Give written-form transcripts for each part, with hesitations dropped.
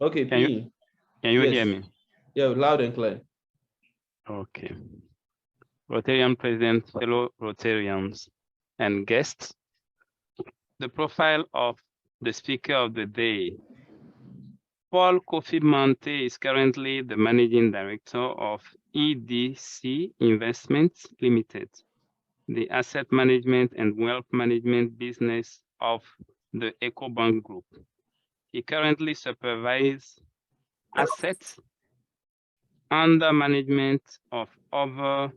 Okay, P. Can you Yes. hear me? Yeah, loud and clear. Okay. Rotarian President, fellow Rotarians, and guests, the profile of the speaker of the day. Paul Kofi Mante is currently the managing director of EDC Investments Limited, the asset management and wealth management business of the EcoBank Group. He currently supervises assets under management of over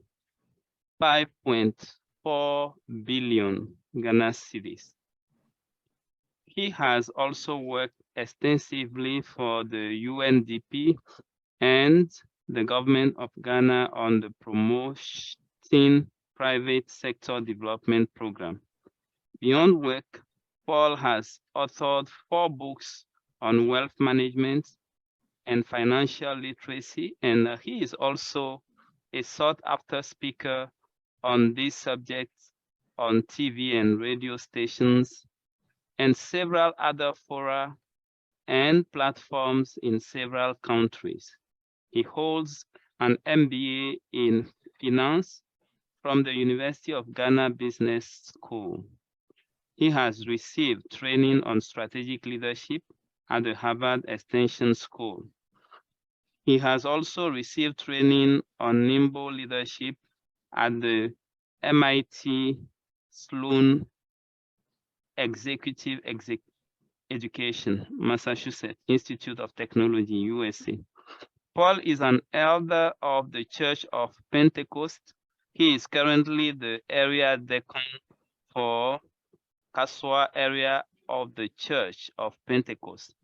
5.4 billion Ghana cedis. He has also worked extensively for the UNDP and the government of Ghana on the promoting private sector development program. Beyond work, Paul has authored 4 books on wealth management and financial literacy, and he is also a sought-after speaker on these subjects on TV and radio stations and several other fora and platforms in several countries. He holds an MBA in finance from the University of Ghana Business School. He has received training on strategic leadership at the Harvard Extension School. He has also received training on nimble leadership at the MIT Sloan Executive Education, Massachusetts Institute of Technology, USA. Paul is an elder of the Church of Pentecost. He is currently the area deacon for Kaswa area of the Church of Pentecost.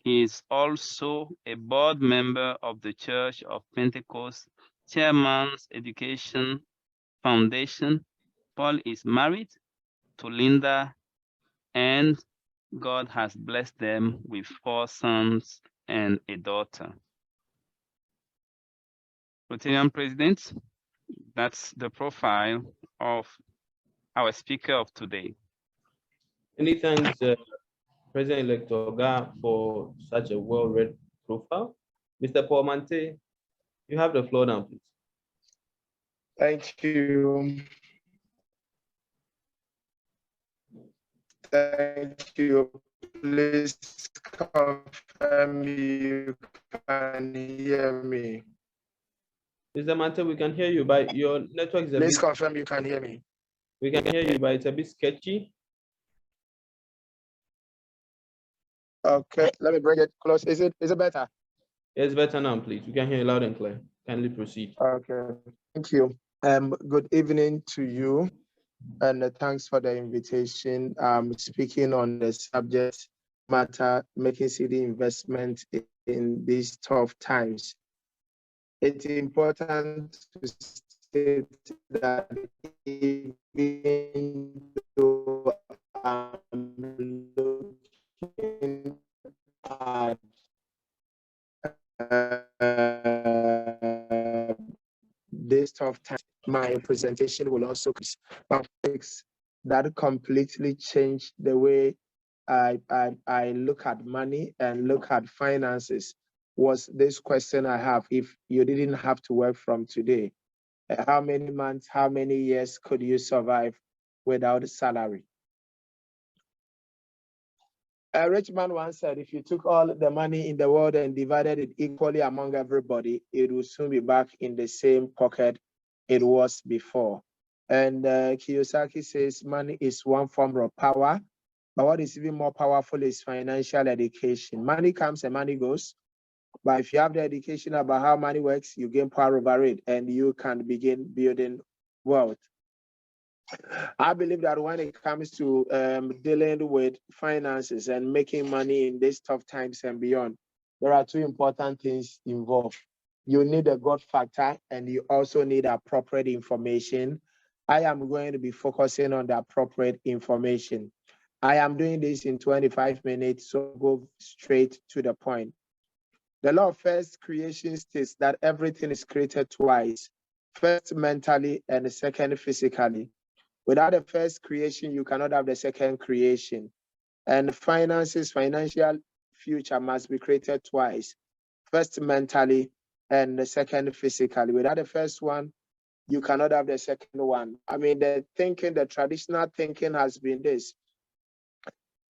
He is also a board member of the Church of Pentecost, Chairman's Education Foundation. Paul is married to Linda, and God has blessed them with 4 sons and a daughter. Rotarian President, that's the profile of our speaker of today. Many thanks, President-elect Oga, for such a well-read profile. Mr. Paul Mante, you have the floor now, please. Thank you. Thank you. Please confirm you can hear me. Mr. Mante, we can hear you, but your network is a Please bit... confirm you can hear me. We can hear you, but it's a bit sketchy. Okay, let me bring it close. Is it better? It's better now, please. We can hear you loud and clear. Kindly proceed. Okay, thank you. Good evening to you, and thanks for the invitation. I'm speaking on the subject matter, making city investment in these tough times. It's important to state that even though I'm looking at this tough time, my presentation will also topics that completely change the way I look at money and look at finances. Was this question I have: if you didn't have to work from today, how many months, how many years could you survive without a salary? A rich man once said, if you took all the money in the world and divided it equally among everybody, it will soon be back in the same pocket it was before. And Kiyosaki says money is one form of power, but what is even more powerful is financial education. Money comes and money goes, but if you have the education about how money works, you gain power over it and you can begin building wealth. I believe that when it comes to dealing with finances and making money in these tough times and beyond, there are 2 important things involved. You need a God factor and you also need appropriate information. I am going to be focusing on the appropriate information. I am doing this in 25 minutes, so go straight to the point. The law of first creation states that everything is created twice, first mentally and second physically. Without the first creation, you cannot have the second creation. And finances, financial future must be created twice. First mentally and the second physically. Without the first one, you cannot have the second one. I mean, the thinking, the traditional thinking has been this: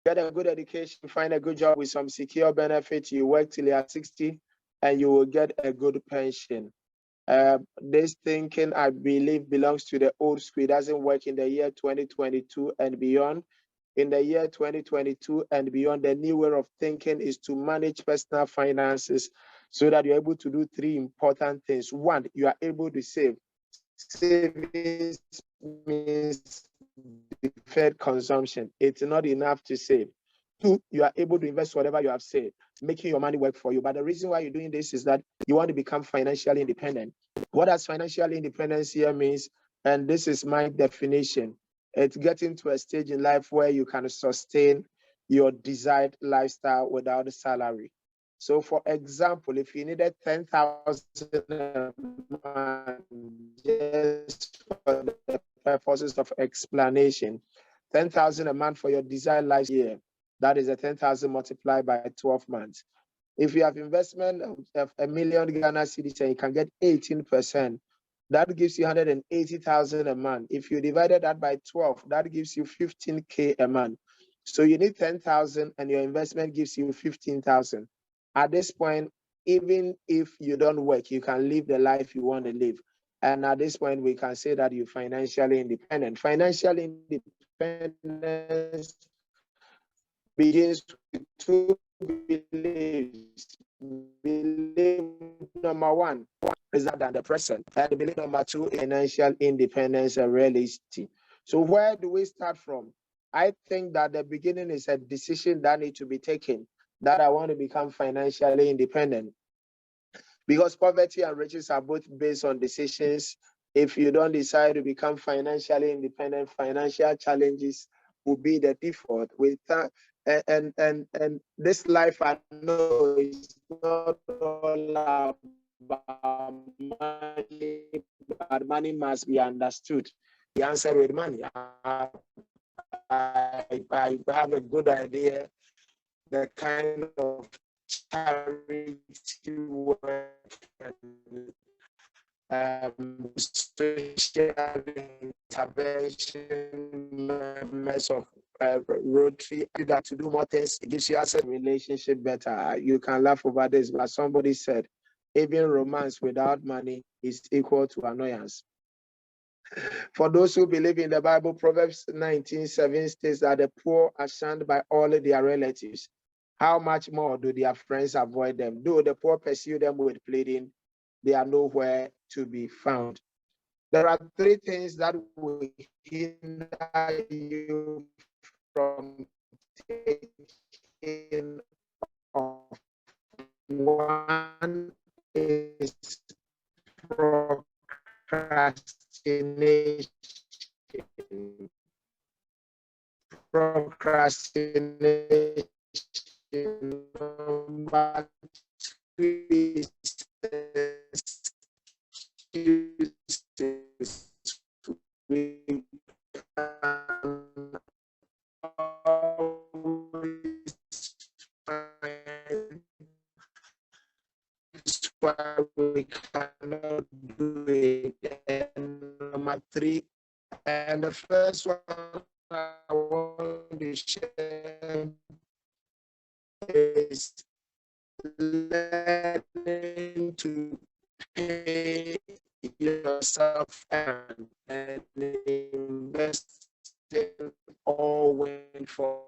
get a good education, find a good job with some secure benefits, you work till you are 60, and you will get a good pension. This thinking, I believe, belongs to the old school. It doesn't work in the year 2022 and beyond. In the year 2022 and beyond, the new way of thinking is to manage personal finances so that you're able to do three important things. One, you are able to save. Savings means deferred consumption. It's not enough to save. Two, you are able to invest whatever you have saved, making your money work for you. But the reason why you're doing this is that you want to become financially independent. What does financial independence here means? And this is my definition. It's getting to a stage in life where you can sustain your desired lifestyle without a salary. So, for example, if you needed 10,000 a month just for the purposes of explanation, 10,000 a month for your desired life year, that is a 10,000 multiplied by 12 months. If you have investment of a million Ghana cedis and you can get 18%, that gives you 180,000 a month. If you divided that by 12, that gives you 15K a month. So you need 10,000 and your investment gives you 15,000. At this point, even if you don't work, you can live the life you want to live. And at this point, we can say that you're financially independent. Financial independence begins with two beliefs. Belief number one is that than the present, and belief number two, financial independence and reality. So where do we start from? I think that the beginning is a decision that needs to be taken, that I want to become financially independent. Because poverty and riches are both based on decisions. If you don't decide to become financially independent, financial challenges will be the default. With and this life, I know is not all about money, but money must be understood. The answer with money. I have a good idea the kind of charity work and social intervention members of Rotary that to do more things. It gives you a relationship better. You can laugh over this, but somebody said even romance without money is equal to annoyance. For those who believe in the Bible, Proverbs 19:7 states that the poor are shunned by all their relatives. How much more do their friends avoid them? Though the poor pursue them with pleading, they are nowhere to be found. There are three things that will hinder you from taking off. One is procrastination. Procrastination. Number two is excuses. We can always find why we cannot do it. And number three, and the first one I want to share is learning to pay yourself and invest in all win for.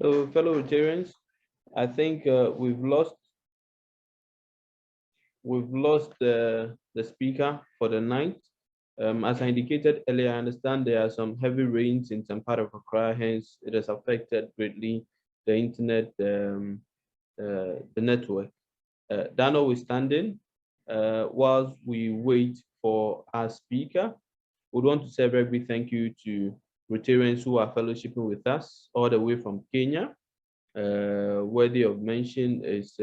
So, fellow Rotarians, I think we've lost the speaker for the night. As I indicated earlier, I understand there are some heavy rains in some part of Accra, hence it has affected greatly the internet, the network. That notwithstanding, whilst we wait for our speaker. We want to say a very big thank you to Rotarians who are fellowshipping with us all the way from Kenya. Worthy of mention is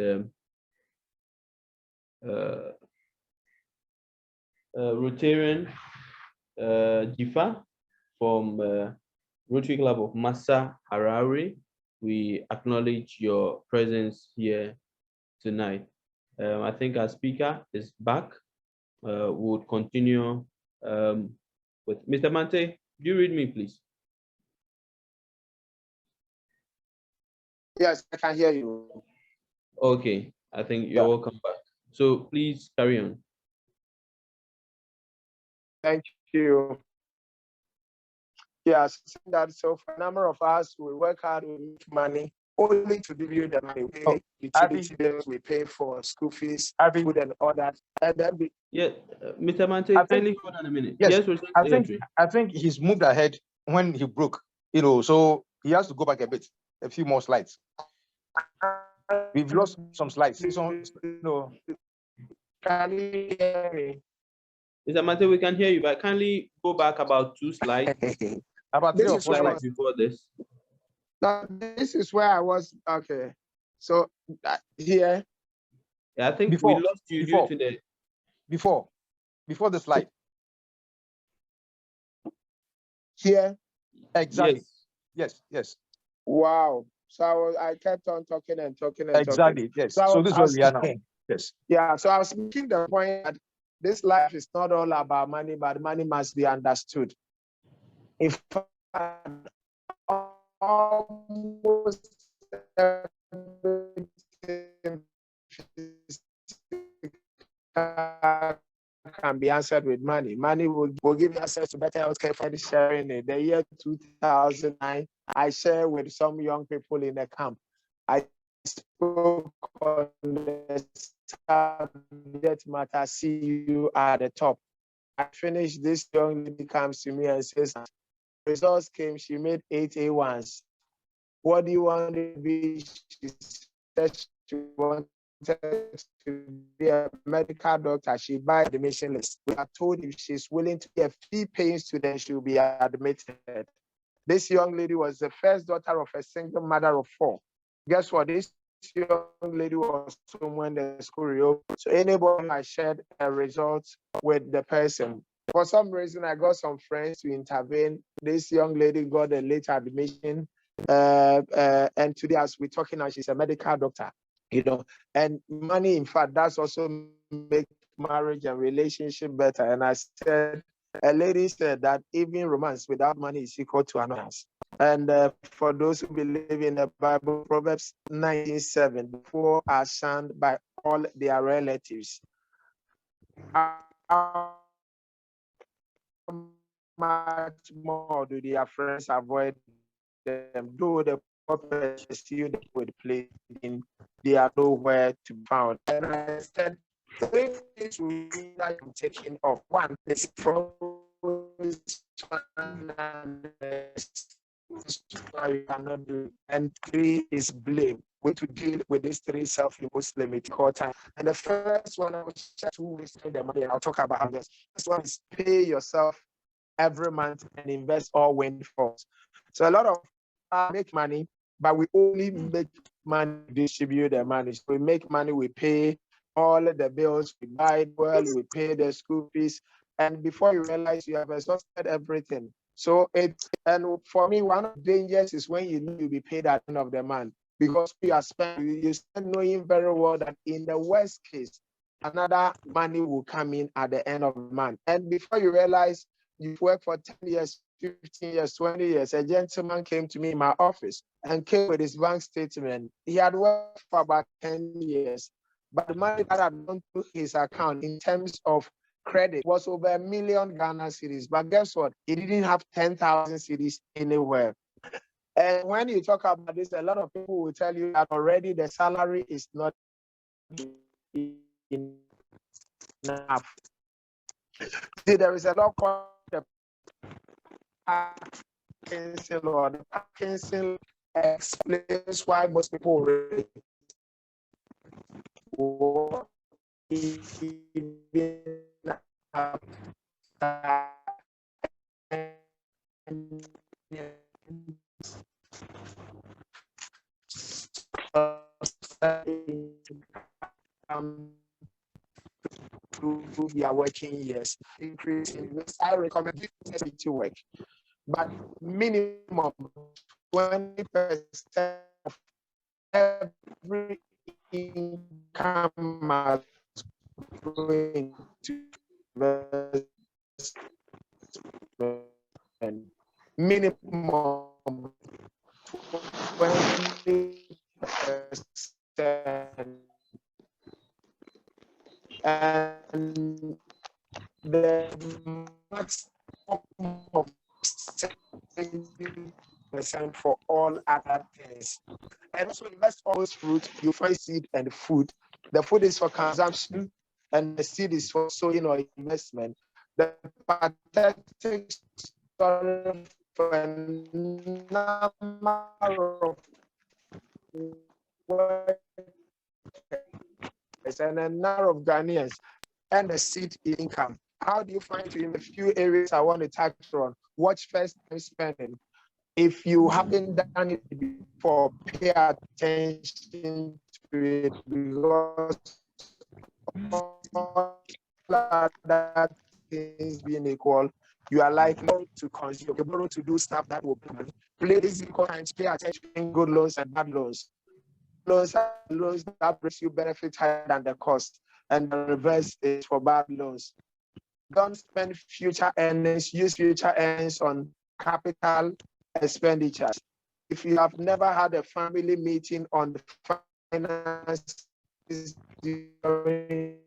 Rotarian Jifa from Rotary Club of Massa Harare. We acknowledge your presence here tonight. I think our speaker is back. We'll continue with Mr. Mante. Do you read me, please? Yes, I can hear you. Okay, I think you're welcome back. So please carry on. Thank you. Yes, so for a number of us, we work hard, we make money, only to give you the money. We pay utility bills, we pay for school fees, food and all that. And then we... Yeah, Mr. Mante, kindly hold on a minute. Yes, yes, I think he's moved ahead when he broke, so he has to go back a few more slides. We've lost some slides. Can you hear me? Mr. Mante, we can hear you, but kindly go back about 2 slides. About 3 or 4 slides before this. No, this is where I was. Okay, so here. Yeah, I think we lost you due to the before the slide. Here. Exactly. Yes. Wow. So I kept on talking and talking and exactly. talking. Yes. So this is where we are now. Yes. Yeah. So I was making the point that this life is not all about money, but money must be understood. If almost everything can be answered with money. Money will give you access to better healthcare for sharing it. The year 2009, I shared with some young people in the camp. I spoke on the subject matter, see you at the top. I finished, this young lady comes to me and says, results came, she made 8 A1s. What do you want to be? She said she wanted to be a medical doctor. She buy the admission list. We are told if she's willing to be a fee-paying student, she'll be admitted. This young lady was the first daughter of a single mother of 4. Guess what? This young lady was someone in the school reopened. So anybody I shared a result with the person. For some reason, I got some friends to intervene. This young lady got a late admission. And today, as we're talking now, she's a medical doctor, and money, in fact, that's also make marriage and relationship better. And I said, a lady said that even romance without money is equal to annoyance. And for those who believe in the Bible, Proverbs 19:7, the poor are shunned by all their relatives. How much more do their friends avoid them? Though the poor pursue them with pleading, they are nowhere to be found. And I said, 3 things we are taking off. 1 is you cannot do. And 3 is blame. We to deal with these 3 self-imposed limits all time. And the first one, I will share 2 ways to the money. I'll talk about this. First one is pay yourself every month and invest all windfalls. So a lot of make money, but we only make money, distribute the money. So we make money, we pay all the bills, we buy well, we pay the school fees, and before you realize you have exhausted everything. So and for me, one of the dangers is when you know you'll be paid at the end of the month, because you are spending, you start knowing very well that in the worst case, another money will come in at the end of the month. And before you realize you've worked for 10 years, 15 years, 20 years, a gentleman came to me in my office and came with his bank statement. He had worked for about 10 years, but the money that had gone to his account in terms of credit was over 1 million Ghana cedis. But guess what? He didn't have 10,000 cedis anywhere. And when you talk about this, a lot of people will tell you that already the salary is not enough. See, there is a law called the Parkinson law. The Parkinson explains why most people even Improve your working years, increasing this. I recommend to work, but minimum 20% of every income must go into investment. Minimum 20%. And the maximum of 70% for all other things. And also invest always fruit, you find seed and food. The food is for consumption and the seed is for sowing or investment. The pathetic story for a number of workers and a number of Ghanaians and the seed income. How do you find it in the few areas I want to touch on? Watch first time spending. If you haven't done it before, pay attention to it because all other things being equal, you are likely to consume. You're borrow to do stuff that will play this equal times, pay attention to good loans and bad loans. Loans are loans that brings you benefit higher than the cost, and the reverse is for bad loans. Don't spend future earnings, use future earnings on capital expenditures. If you have never had a family meeting on the finances during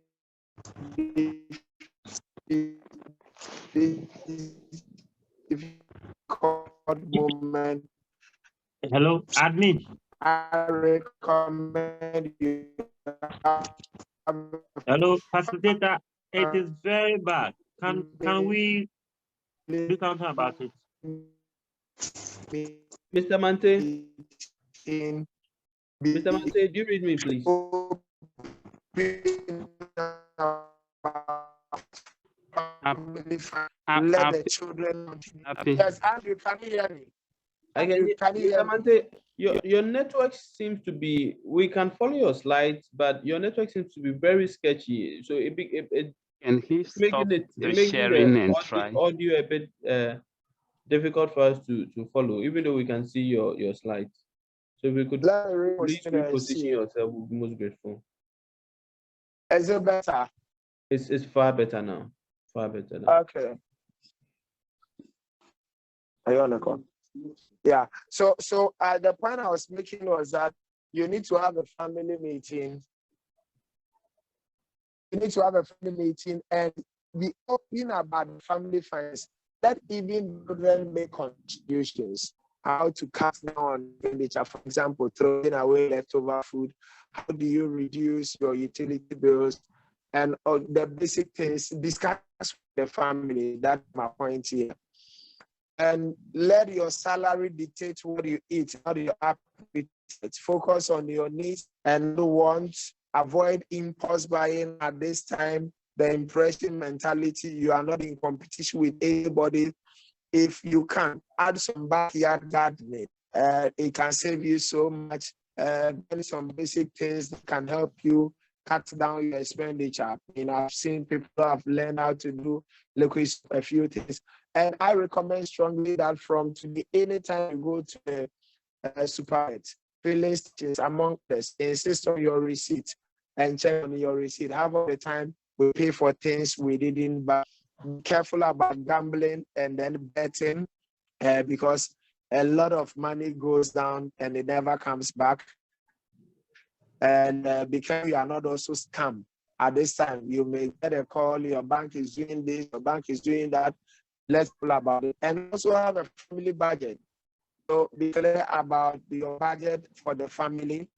if moment, Hello, admin. I recommend you. Hello, facilitator. It is very bad. Can we do something about it? Mr. Mante, Mr. Mante, do you read me, please? Let the children. Yes, Andrew, can you hear me? Again, Can you hear Mr. me? Mante, your network seems to be, we can follow your slides, but your network seems to be very sketchy. So Can he stop making the making sharing and audio, try? audio a bit difficult for us to follow, even though we can see your slides. So if we could please reposition yourself, we'll be most grateful. Is it better? It's far better now. Far better now. Okay. Are you on the call? Yeah. So the point I was making was that you need to have a family meeting. You need to have a family meeting and be open about family finance. Let even children make contributions. How to cut down on expenditure, for example, throwing away leftover food. How do you reduce your utility bills? And the basic things, discuss with the family. That's my point here. And let your salary dictate what you eat, how do you appetite. Focus on your needs and wants. Avoid impulse buying at this time. The impression mentality, you are not in competition with anybody. If you can add some backyard gardening, it can save you so much. Some basic things that can help you cut down your expenditure. I've seen people have learned how to do liquid a few things. And I recommend strongly that from today, anytime you go to the supermarket, filling stations among us, insist on your receipt and check on your receipt. Half of the time, we pay for things we didn't buy. Be careful about gambling and then betting because a lot of money goes down and it never comes back. And because you are not also scammed at this time, you may get a call, your bank is doing this, your bank is doing that. Let's pull about it. And also have a family budget. So be clear about your budget for the family.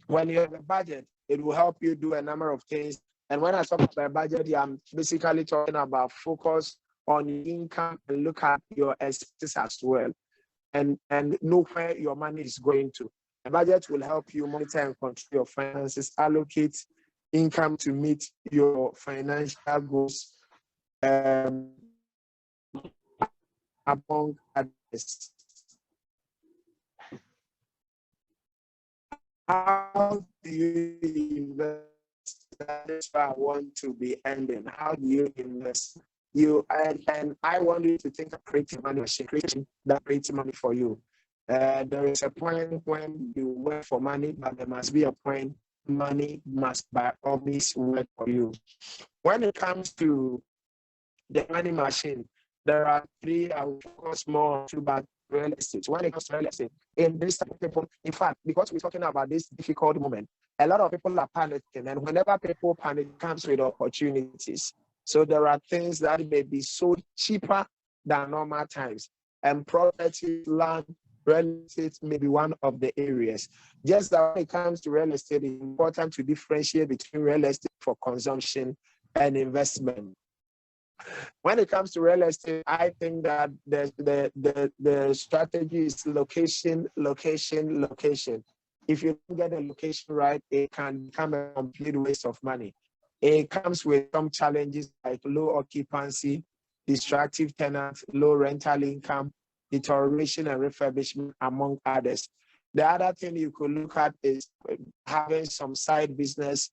When you have a budget, it will help you do a number of things. And when I talk about budget, I'm basically talking about focus on your income and look at your expenses as well, and know where your money is going to. A budget will help you monitor and control your finances, allocate income to meet your financial goals among others. How do you invest? That is what I want to be ending. How do you invest? And I want you to think of creating money machine, creating that creates money for you. There is a point when you work for money, but there must be a point money must by all means work for you. When it comes to the money machine, there are three. I will focus more on about real estate. When it comes to real estate, in this type of people, in fact, because we're talking about this difficult moment, a lot of people are panicking, and whenever people panic, it comes with opportunities. So there are things that may be sold cheaper than normal times, and property, land, real estate may be one of the areas. Just that when it comes to real estate, it's important to differentiate between real estate for consumption and investment. When it comes to real estate, I think that the strategy is location, location, location. If you don't get a location right, it can become a complete waste of money. It comes with some challenges like low occupancy, destructive tenants, low rental income, deterioration and refurbishment, among others. The other thing you could look at is having some side business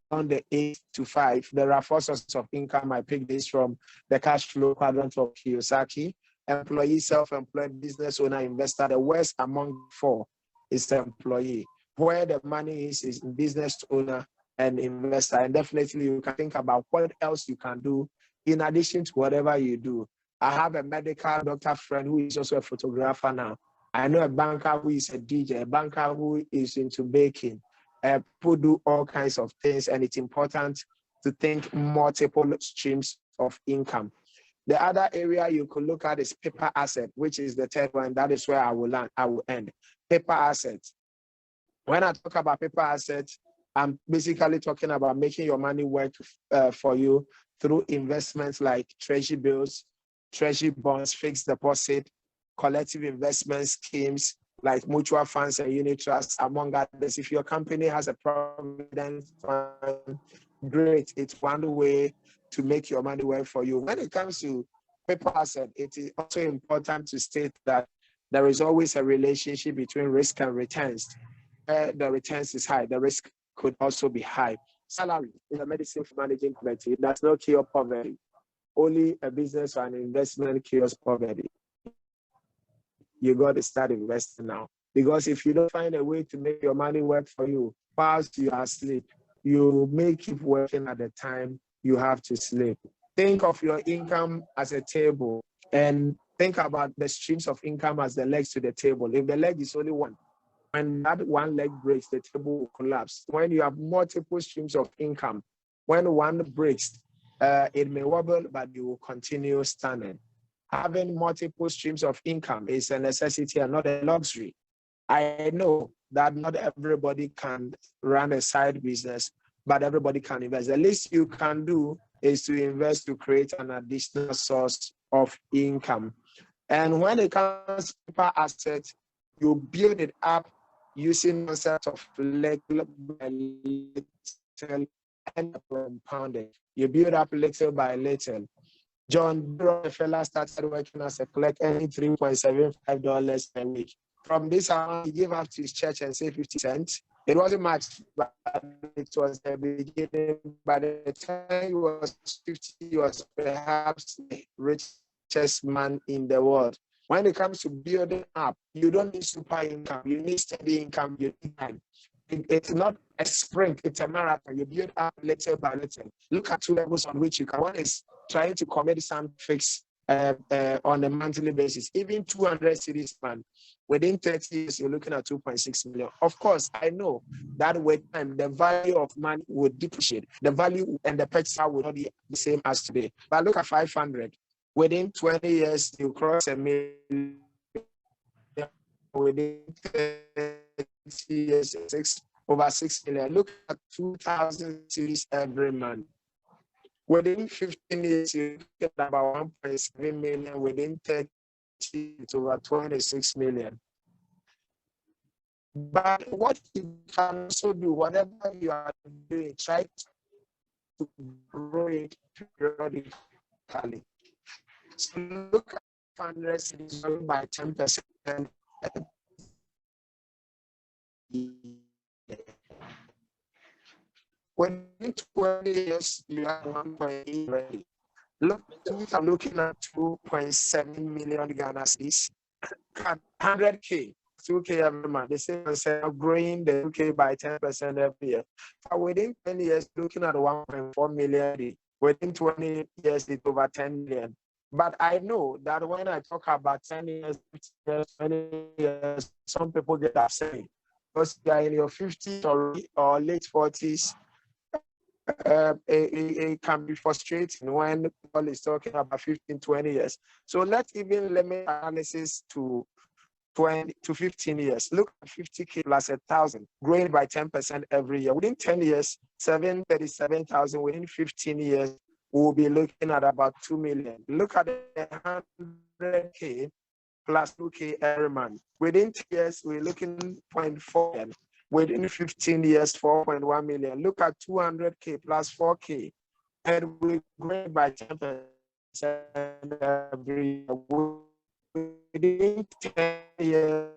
on the 8 to 5. There are 4 sources of income. I picked this from the cash flow quadrant of Kiyosaki. Employee, self-employed, business owner, investor. The worst among 4 is the employee. Where the money is business owner and investor. And definitely you can think about what else you can do in addition to whatever you do. I have a medical doctor friend who is also a photographer now. I know a banker who is a DJ, a banker who is into baking. People do all kinds of things, and it's important to think multiple streams of income. The other area you could look at is paper asset, which is the third one. That is where I will end. Paper assets. When I talk about paper assets, I'm basically talking about making your money work for you through investments like treasury bills, treasury bonds, fixed deposit, collective investment schemes, like mutual funds and unit trusts, among others. If your company has a provident fund, great. It's one way to make your money work for you. When it comes to paper asset, it is also important to state that there is always a relationship between risk and returns. The returns is high, the risk could also be high. Salary is a medicine for managing poverty. It does not cure poverty. Only a business or an investment cures poverty. You got to start investing now. Because if you don't find a way to make your money work for you whilst you are asleep, you may keep working at the time you have to sleep. Think of your income as a table and think about the streams of income as the legs to the table. If the leg is only one, when that one leg breaks, the table will collapse. When you have multiple streams of income, when one breaks, it may wobble, but you will continue standing. Having multiple streams of income is a necessity and not a luxury. I know that not everybody can run a side business, but everybody can invest. The least you can do is to invest to create an additional source of income. And when it comes to paper assets, you build it up using concept of little by little and compounding. You build up little by little. John Rockefeller started working as a clerk, earning $3.75 a week. From this amount, he gave up to his church and saved 50 cents. It wasn't much, but it was the beginning. By the time he was 50, he was perhaps the richest man in the world. When it comes to building up, you don't need super income. You need steady income. You need time. It's not a sprint, it's a marathon. You build up little by little. Look at 2 levels on which you can. One is trying to commit some fix on a monthly basis. Even 200 Cedis man, within 30 years, you're looking at 2.6 million. Of course, I know that with time, the value of money would depreciate. The value and the purchase would not be the same as today. But look at 500. Within 20 years, you cross a million. Within 30 years, over 6 million. Look at 2,000 Cedis every month. Within 15 years, you get about 1.7 million. Within 30, it's over 26 million. But what you can also do, whatever you are doing, try to grow it periodically. So look at 100 cities growing by 10%. Within 20 years, you have 1.8 already. Look, I'm looking at 2.7 million Ghana cedis. 100K, 2K every month. They say growing the 2K by 10% every year. But within 10 years, looking at 1.4 million. Within 20 years, it's over 10 million. But I know that when I talk about 10 years, 20 years, some people get upset because you are in your 50s or late 40s. It can be frustrating when people is talking about 15, 20 years. So let's even limit analysis to 20 to 15 years. Look at 50K plus 1,000, growing by 10% every year. Within 10 years, 737,000. Within 15 years, we'll be looking at about 2 million. Look at the 100K plus 2K every month. Within 10 years, we're looking 0.4 million. Within 15 years, 4.1 million. Look at 200K plus 4K, and we're growing by 10% every year. Within 10 years,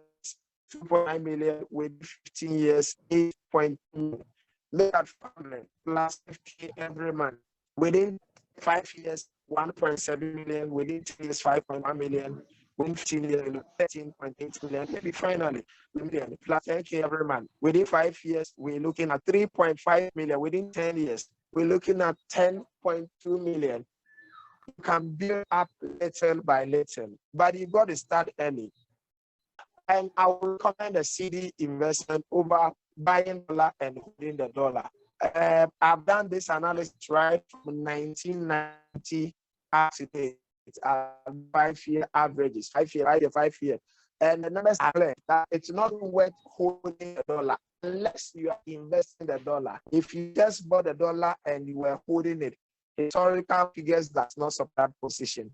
2.9 million. Within 15 years, 8.2 million. Look at 500 plus 50 every month. Within 5 years, 1.7 million. Within 10 years, 5.1 million. Within 15 years, 13.8 million. Maybe finally, million plus 10K every month. Within 5 years, we're looking at 3.5 million. Within 10 years, we're looking at 10.2 million. You can build up little by little, but you've got to start early. And I will recommend a Cedi investment over buying dollar and holding the dollar. I've done this analysis right from 1990 up to date. It's 5-year averages, 5 year. And the numbers are clear that it's not worth holding the dollar unless you are investing the dollar. If you just bought the dollar and you were holding it, historical figures does not support that position.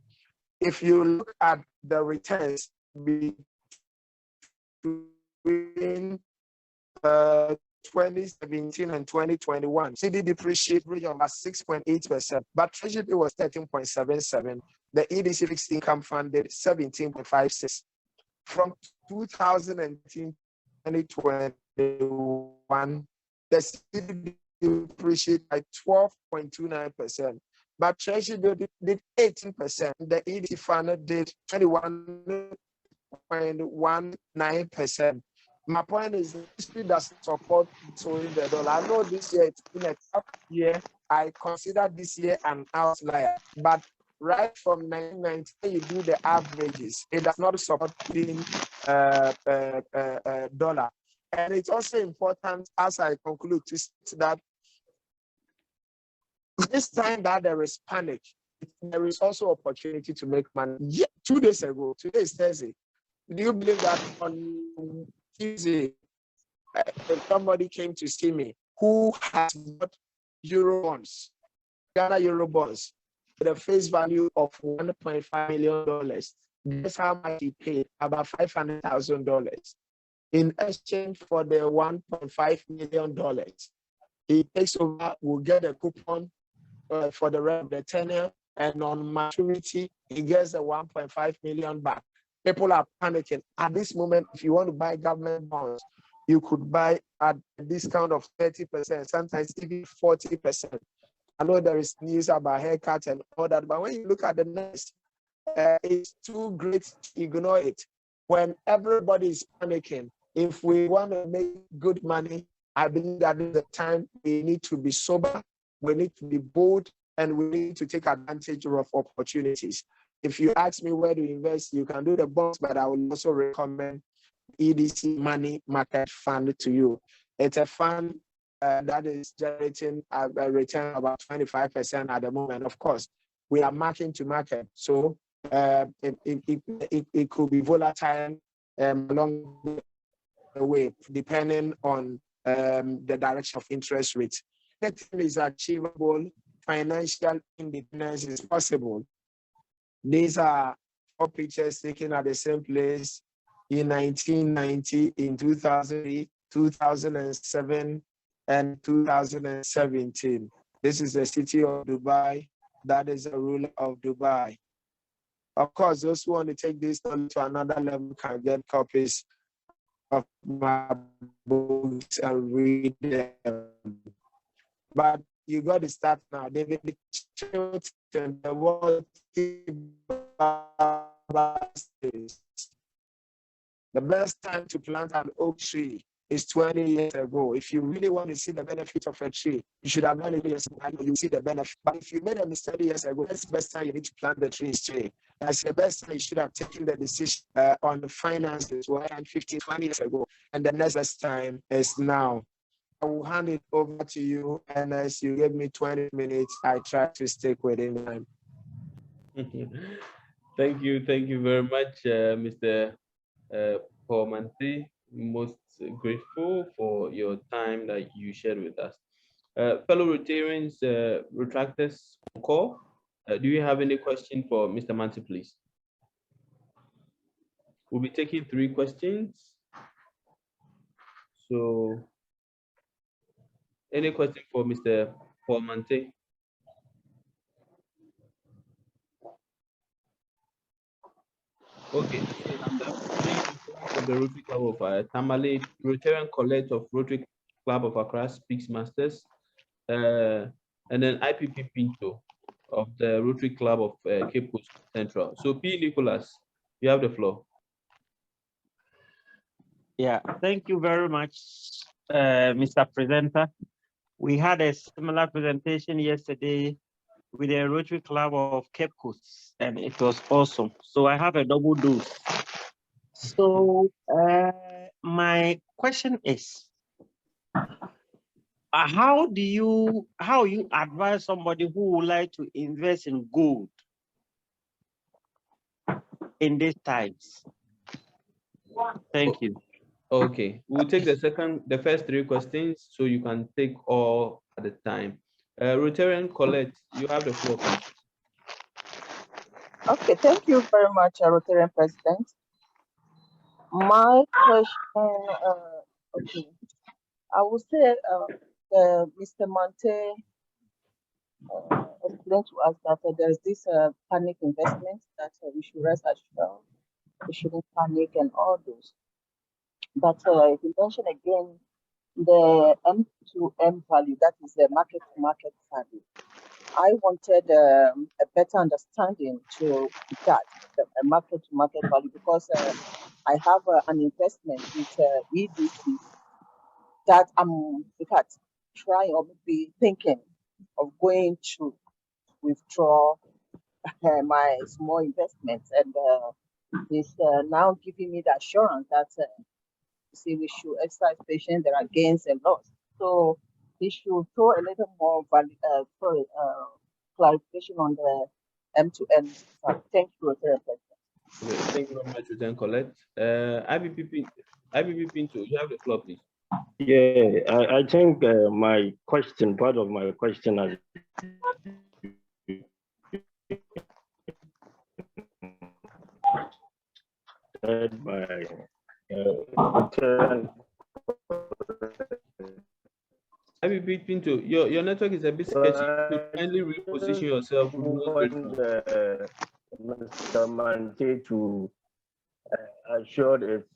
If you look at the returns between 2017 and 2021, Cedi depreciated rate of 6.8%, but Treasury was 13.77. The EDC fixed income fund did 17.56. From 2019 to 2021, the Cedi depreciated by 12.29%, but Treasury did 18%. The EDC fund did 21.19%. My point is, history doesn't support holding the dollar. I know this year it's been a tough year. I consider this year an outlier, but right from 1990, you do the averages, it does not support holding dollar. And it's also important, as I conclude, to state that this time that there is panic, there is also opportunity to make money. Yeah, 2 days ago, today is Thursday. Do you believe that on Tuesday, somebody came to see me who has bought Euro bonds, Ghana Euro bonds, with a face value of $1.5 million? That's how much he paid, about $500,000 in exchange for the $1.5 million. He takes over, will get a coupon for the rest of the tenure, and on maturity, he gets the 1.5 million back. People are panicking. At this moment, if you want to buy government bonds, you could buy at a discount of 30%, sometimes even 40%. I know there is news about haircuts and all that, but when you look at the next, it's too great to ignore it. When everybody is panicking, if we want to make good money, I believe that is the time we need to be sober, we need to be bold, and we need to take advantage of opportunities. If you ask me where to invest, you can do the bonds, but I will also recommend EDC Money Market Fund to you. It's a fund that is generating a return of about 25% at the moment. Of course, we are marking to market, so it could be volatile along the way, depending on the direction of interest rates. Anything is achievable, financial independence is possible. These are 4 pictures taken at the same place in 1990, in 2008, 2007, and 2017. This is the city of Dubai. That is the ruler of Dubai. Of course, those who want to take this to another level can get copies of my books and read them. But you got to start now. David Chilton, the world the best time to plant an oak tree is 20 years ago. If you really want to see the benefit of a tree, you should have done it years ago. You see the benefit. But if you made a mistake years ago, that's the best time you need to plant the tree is today. That's the best time you should have taken the decision on the finances 15, 20 years ago. And the next best time is now. I will hand it over to you, and as you give me 20 minutes, I try to stick within time. Thank you very much, Mr. Paul Mante. Most grateful for your time that you shared with us. Fellow Rotarians, retractors call. Do you have any question for Mr. Mante, please? We'll be taking 3 questions. So, any question for Mr. Paul Mante? Okay, so number 3 of the Rotary Club of Tamale, Rotarian College of Rotary Club of Accra speaks masters, and then IPP Pinto of the Rotary Club of Cape Coast Central. So P. Nicholas, you have the floor. Yeah, thank you very much, Mr. Presenter. We had a similar presentation yesterday with the Rotary Club of Cape Coast, and it was awesome. So I have a double dose. So my question is, how you advise somebody who would like to invest in gold in these times? Thank you. Okay, we'll take the first 3 questions, so you can take all at a time. Rotarian Colette, you have the floor, please. Okay, thank you very much, Rotarian President. My question, okay, I would say Mr. Monte explained to us that there's this panic investment that we should rest assured, we shouldn't panic and all those. But he mentioned again the M2M value, that is the market-to-market value. I wanted a better understanding to that, a market-to-market value, because I have an investment with EDC that I'm in fact trying or maybe thinking of going to withdraw my small investments, and he's now giving me the assurance that see, we should exercise patience, there are gains and losses. So he should throw a little more clarification on the M2M. Thank you, President. Okay, thank you very much, Lieutenant Colette. IBP Pinto, you have the floor, please. Yeah, I think my question, part of my question has said by IBP Pinto, your network is a bit sketchy. So kindly reposition yourself. Mr. Mante to assure its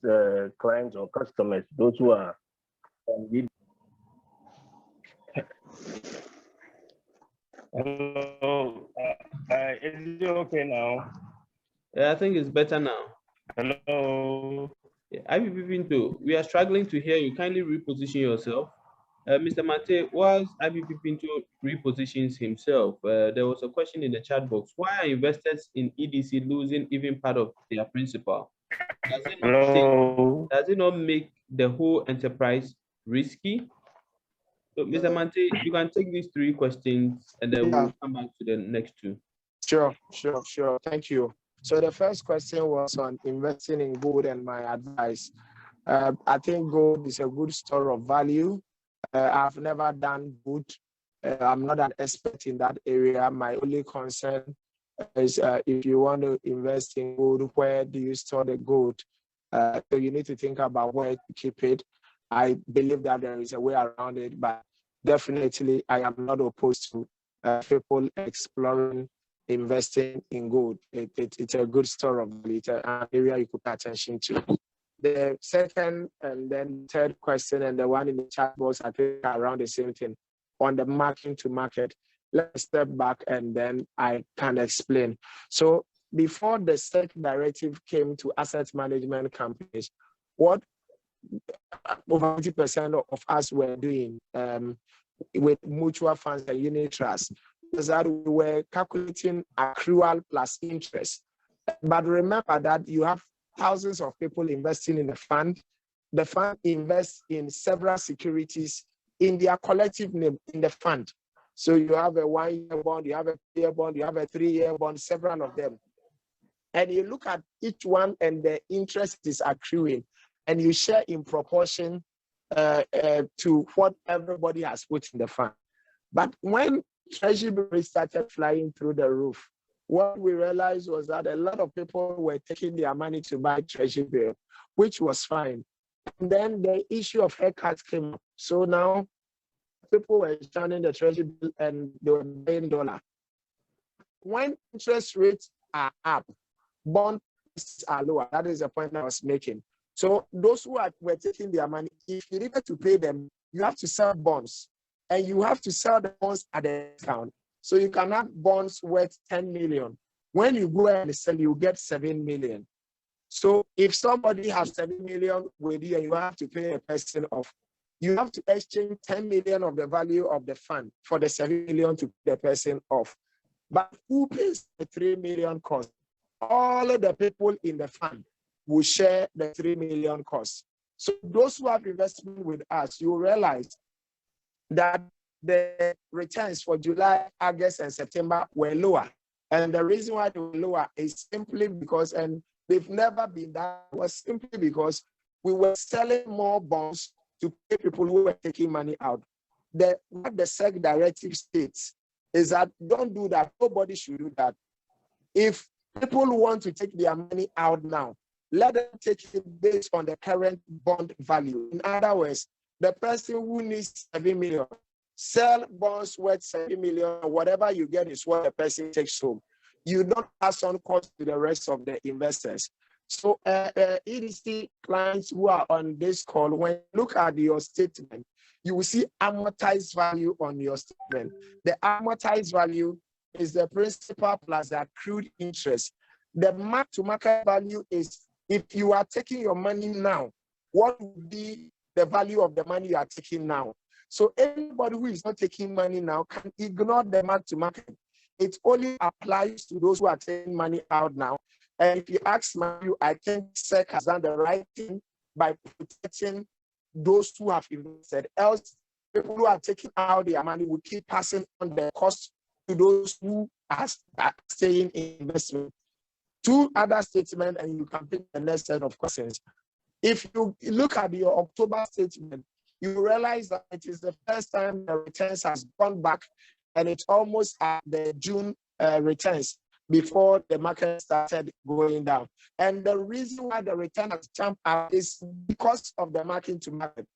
clients or customers, those who are Hello, is it okay now? Yeah, I think it's better now. Hello. Yeah, IBP Pinto, we are struggling to hear you. Kindly reposition yourself. Mr. Mate, whilst IBP Pinto repositions himself, there was a question in the chat box. Why are investors in EDC losing even part of their principal? Does it not make the whole enterprise risky? So, Mr. Mante, you can take these 3 questions and then we'll come back to the next 2. Sure. Thank you. So the first question was on investing in gold and my advice. I think gold is a good store of value. I've never done gold. I'm not an expert in that area. My only concern is if you want to invest in gold, where do you store the gold? So you need to think about where to keep it. I believe that there is a way around it, but definitely I am not opposed to people exploring investing in gold. It's a good store of value. It's an area you could pay attention to. The second and then third question and the one in the chat box, I think around the same thing on the marking to market. Let's step back and then I can explain. So before the SEC directive came to asset management companies, what over 90% of us were doing with mutual funds and unit trusts was that we were calculating accrual plus interest. But remember that you have thousands of people investing in the fund. The fund invests in several securities in their collective name in the fund. So you have a 1 year bond, you have a 2 year bond, you have a 3 year bond, several of them. And you look at each one and the interest is accruing and you share in proportion to what everybody has put in the fund. But when Treasury bills started flying through the roof, what we realized was that a lot of people were taking their money to buy Treasury bill, which was fine. And then the issue of haircuts came up. So now people were turning the Treasury bill and they were buying dollar. When interest rates are up, bond prices are lower. That is the point I was making. So those who were taking their money, if you needed to pay them, you have to sell bonds. And you have to sell the bonds at a discount. So you can have bonds worth 10 million. When you go and sell, you get 7 million. So if somebody has 7 million with you and you have to pay a person off, you have to exchange 10 million of the value of the fund for the 7 million to pay the person off. But who pays the 3 million cost? All of the people in the fund will share the 3 million cost. So those who have investment with us, you realize that the returns for July, August, and September were lower. And the reason why they were lower is simply because, and they've never been that, was simply because we were selling more bonds to pay people who were taking money out. What the SEC directive states is that don't do that. Nobody should do that. If people want to take their money out now, let them take it based on the current bond value. In other words, the person who needs 7 million, sell bonds worth 7 million, whatever you get is what the person takes home. You don't pass on cost to the rest of the investors. So EDC clients who are on this call, when you look at your statement, you will see amortized value on your statement. The amortized value is the principal plus the accrued interest. The mark-to-market value is if you are taking your money now, what would be the value of the money you are taking now? So anybody who is not taking money now can ignore the mark-to-market. It only applies to those who are taking money out now. And if you ask me, I think SEC has done the right thing by protecting those who have invested. Else, people who are taking out their money will keep passing on the cost to those who are staying in investment. Two other statements, and you can pick the next set of questions. If you look at your October statement, you realize that it is the first time the returns has gone back, and it's almost at the June returns before the market started going down. And the reason why the return has jumped up is because of the marking to market.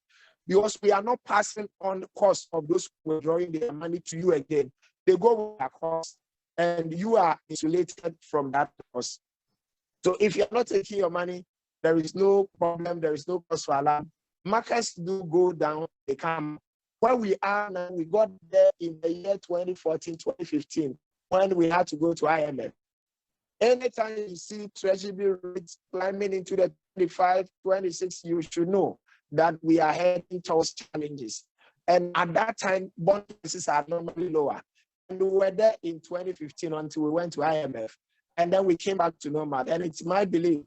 Because we are not passing on the cost of those withdrawing their money to you again. They go with their cost, and you are insulated from that cost. So if you're not taking your money, there is no problem, there is no cause for alarm. Markets do go down, they come. Where we are now, we got there in the year 2014, 2015, when we had to go to IMF. Anytime you see Treasury rates climbing into the 25, 26, you should know that we are heading towards challenges. And at that time, bond prices are normally lower. And we were there in 2015 until we went to IMF. And then we came back to normal. And it's my belief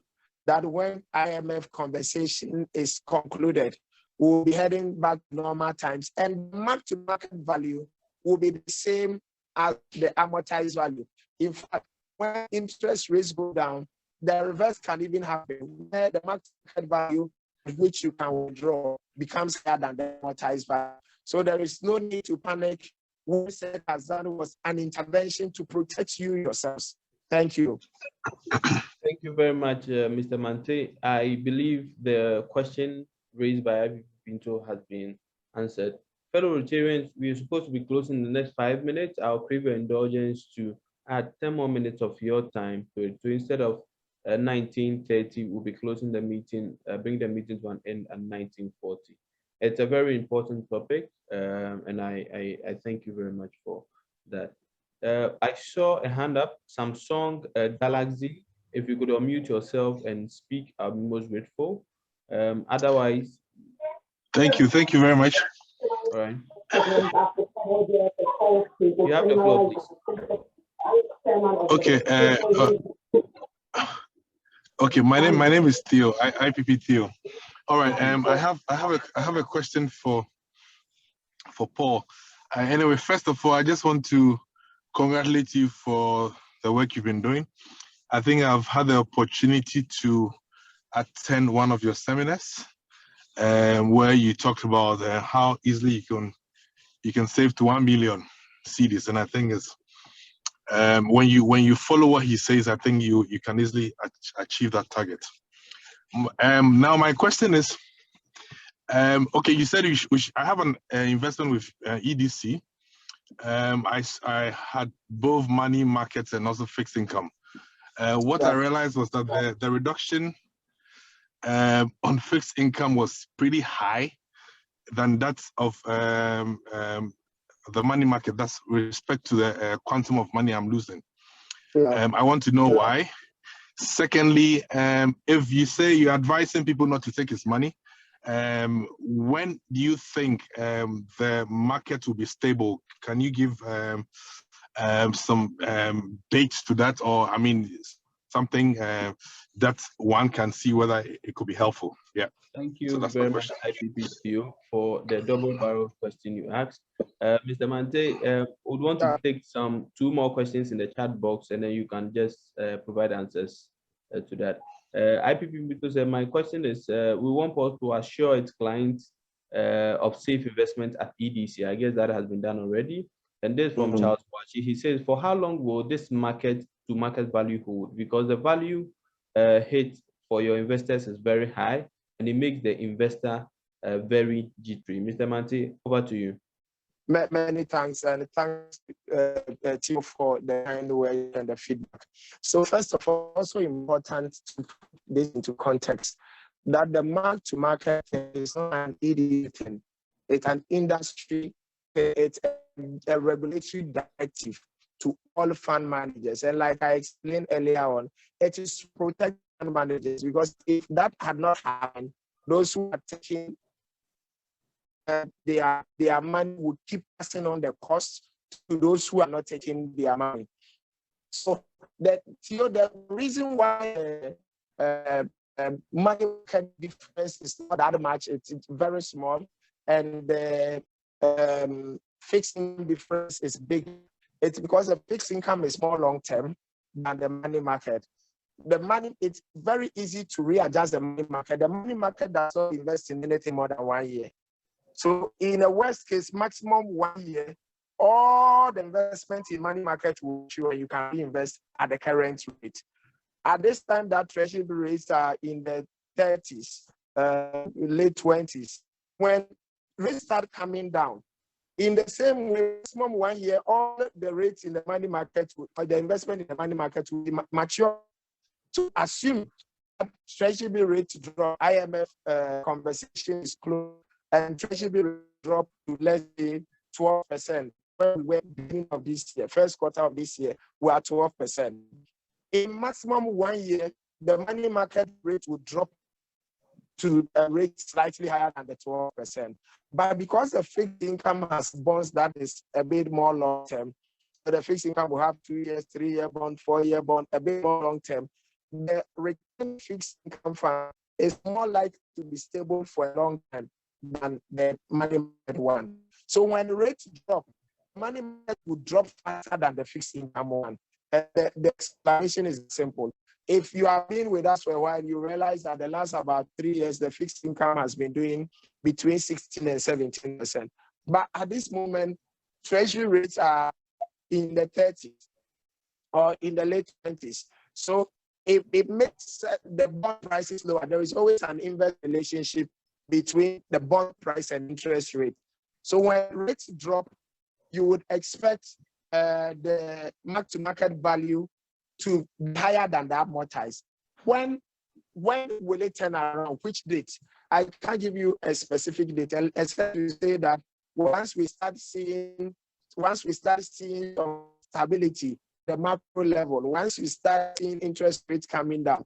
that when IMF conversation is concluded, we'll be heading back to normal times. And mark-to-market value will be the same as the amortized value. In fact, when interest rates go down, the reverse can even happen, where the market value at which you can withdraw becomes higher than the amortized value. So there is no need to panic. What we said as that was an intervention to protect you yourselves. Thank you. Thank Thank you very much, Mr. Mante. I believe the question raised by IPP Pinto has been answered. Fellow Rotarians, we are supposed to be closing in the next 5 minutes. I'll crave your indulgence to add 10 more minutes of your time to it. So instead of 19:30, we'll be closing the meeting, bring the meeting to an end at 19:40. It's a very important topic, and I thank you very much for that. I saw a hand up, Samsung Galaxy. If you could unmute yourself and speak, I'll be most grateful. Otherwise, Thank you very much. all right. You have the floor, please. Okay. Okay. My name is Theo. IPP Theo. All right. I have a question for Paul. Anyway, first of all, I just want to congratulate you for the work you've been doing. I think I've had the opportunity to attend one of your seminars where you talked about how easily you can save to 1 million cedis, and I think it's when you follow what he says, I think you can easily achieve that target. Now my question is, okay, you said I have an investment with EDC. I had both money markets and also fixed income. What I realized was that the reduction on fixed income was pretty high than that of the money market. That's respect to the quantum of money I'm losing. I want to know why. Secondly, if you say you're advising people not to take his money, when do you think the market will be stable? Can you give some dates to that, or I mean something that one can see whether it could be helpful? Yeah. Thank you very much, IPPTO, for the double-barrel question you asked. Mr. Mante, would want to take two more questions in the chat box, and then you can just provide answers to that. IPPTO said, my question is, we want Paul to assure its clients of safe investment at EDC. I guess that has been done already. And this from Charles Wachi. He says, for how long will this market to market value hold? Because the value hit for your investors is very high, and it makes the investor very jittery. Mr. Mante, over to you. Many thanks, and thanks team for the kind words and the feedback. So first of all, also important to put this into context, that the mark to market is not an idiot thing. It's an industry, it's a regulatory directive to all fund managers. And like I explained earlier on, it is to protect fund managers, because if that had not happened, those who are taking their money would keep passing on the cost to those who are not taking their money. So the reason why money market difference is not that much, it's very small, and the fixed income difference is big. It's because the fixed income is more long term than the money market. The money, it's very easy to readjust the money market. The money market does not invest in anything more than 1 year. So in a worst case, maximum 1 year, all the investments in money market will show you can reinvest at the current rate. At this time, that treasury rates are in the 30s, late 20s. When rates start coming down, in the same way, maximum 1 year, all the rates in the money market, or the investment in the money market will be mature. To assume that treasury rate drop, IMF conversation is closed, and treasury rate drop to, let's say, 12%. When we were beginning of this year, first quarter of this year, we are 12%. In maximum 1 year, the money market rate would drop to a rate slightly higher than the 12%. But because the fixed income has bonds that is a bit more long term, so the fixed income will have 2 years, 3 year bond, 4 year bond, a bit more long term. The return fixed income fund is more likely to be stable for a long time than the money market one. So when rates drop, money market will drop faster than the fixed income one. And the explanation is simple. If you have been with us for a while, you realize that the last about 3 years, the fixed income has been doing between 16 and 17%. But at this moment, treasury rates are in the 30s or in the late 20s. So it makes the bond prices lower. There is always an inverse relationship between the bond price and interest rate. So when rates drop, you would expect the mark-to-market value to be higher than the amortized. When will it turn around? Which date? I can't give you a specific date, except to say that once we start seeing some stability, the macro level, once we start seeing interest rates coming down,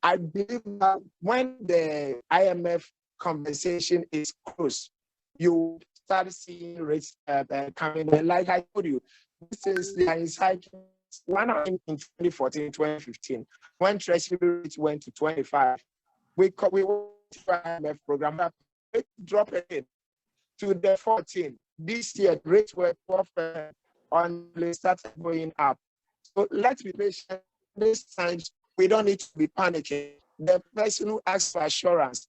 I believe that when the IMF conversation is close, you start seeing rates coming in. Like I told you, this is like one in 2014, 2015, when Treasury rates went to 25, we went to IMF program, it dropped it to the 14. This year, rates were 12% on they started going up. So let's be patient. This time, we don't need to be panicking. The person who asks for assurance,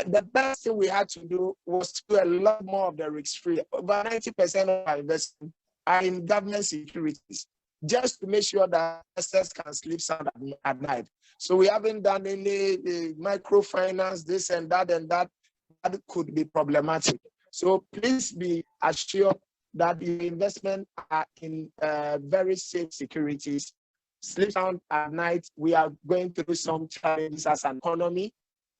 the best thing we had to do was to do a lot more of the risk-free. Over 90% of our investment are in government securities, just to make sure that investors can sleep sound at night. So we haven't done any microfinance, this and that could be problematic. So please be assured that the investment are in very safe securities. Sleep sound at night. We are going through some challenges as an economy,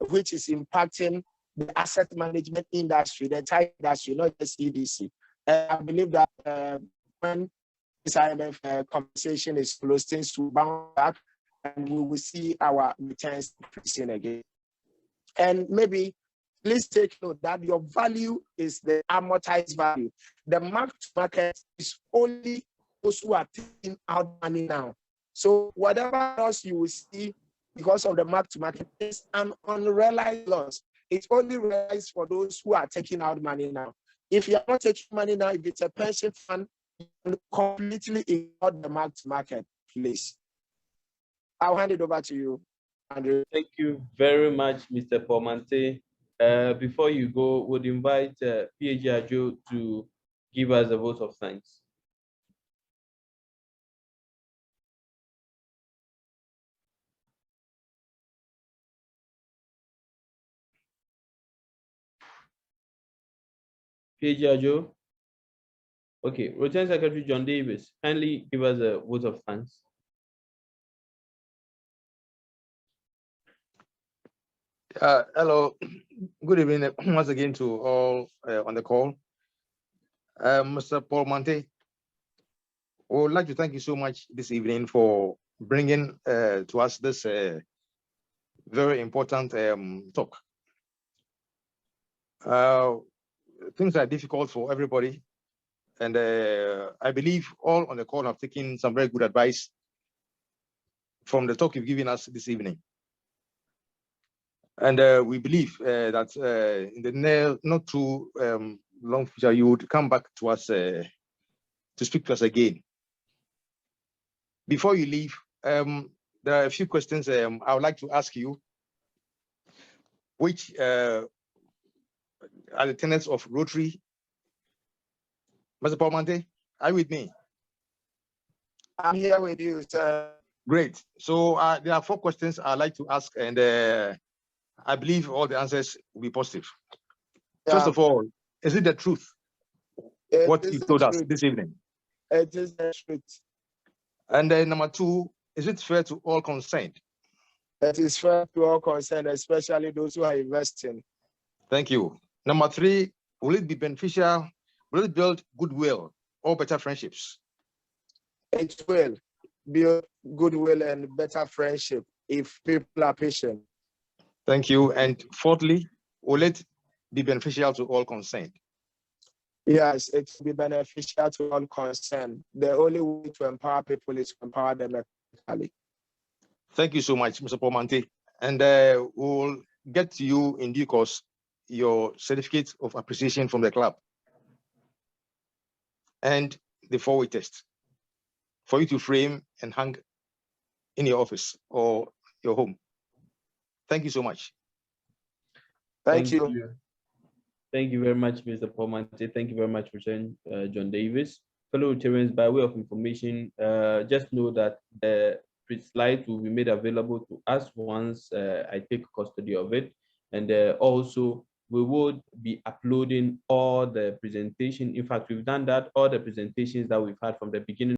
which is impacting the asset management industry, the entire industry, not just EDC. I believe that when this IMF conversation is closed, things will bounce back and we will see our returns increasing again. And maybe please take note that your value is the amortized value. The mark-to-market is only those who are taking out money now. So whatever else you will see because of the mark-to-market is an unrealized loss. It's only realized for those who are taking out money now. If you are not taking money now, if it's a pension fund, you can completely ignore the mark-to-market, please. I'll hand it over to you, Andrew. Thank you very much, Mr. Pomante. Before you go, would invite PhD Ajo to give us a vote of thanks. PhD Ajo. Okay, Rotary Secretary John Davis, kindly give us a vote of thanks. Hello, good evening once again to all on the call. Mr. Paul Mante, we would like to thank you so much this evening for bringing to us this very important talk. Things are difficult for everybody, and I believe all on the call have taken some very good advice from the talk you've given us this evening. And we believe that in the not too long future, you would come back to us to speak to us again. Before you leave, there are a few questions I would like to ask you, which are the tenets of Rotary. Mr. Paul Mante, are you with me? I'm here with you, sir. Great. So there are 4 questions I'd like to ask, and I believe all the answers will be positive. Yeah. First of all, is it the truth? What you told us this evening? It is the truth. And then number 2, is it fair to all concerned? It is fair to all concerned, especially those who are investing. Thank you. Number 3, will it be beneficial? Will it build goodwill or better friendships? It will build goodwill and better friendship if people are patient. Thank you. And 4thly, will it be beneficial to all concerned? Yes, it will be beneficial to all concerned. The only way to empower people is to empower them economically. Thank you so much, Mr. Pomante. And we'll get to you in due course your certificate of appreciation from the club and the 4-way test for you to frame and hang in your office or your home. Thank you so much. Thank you. Thank you very much, Mr. Pomante. Thank you very much for sharing, John Davis. Fellow Rotarians, by way of information, just know that the slides will be made available to us once I take custody of it. And also, we would be uploading all the presentation. In fact, we've done that, all the presentations that we've had from the beginning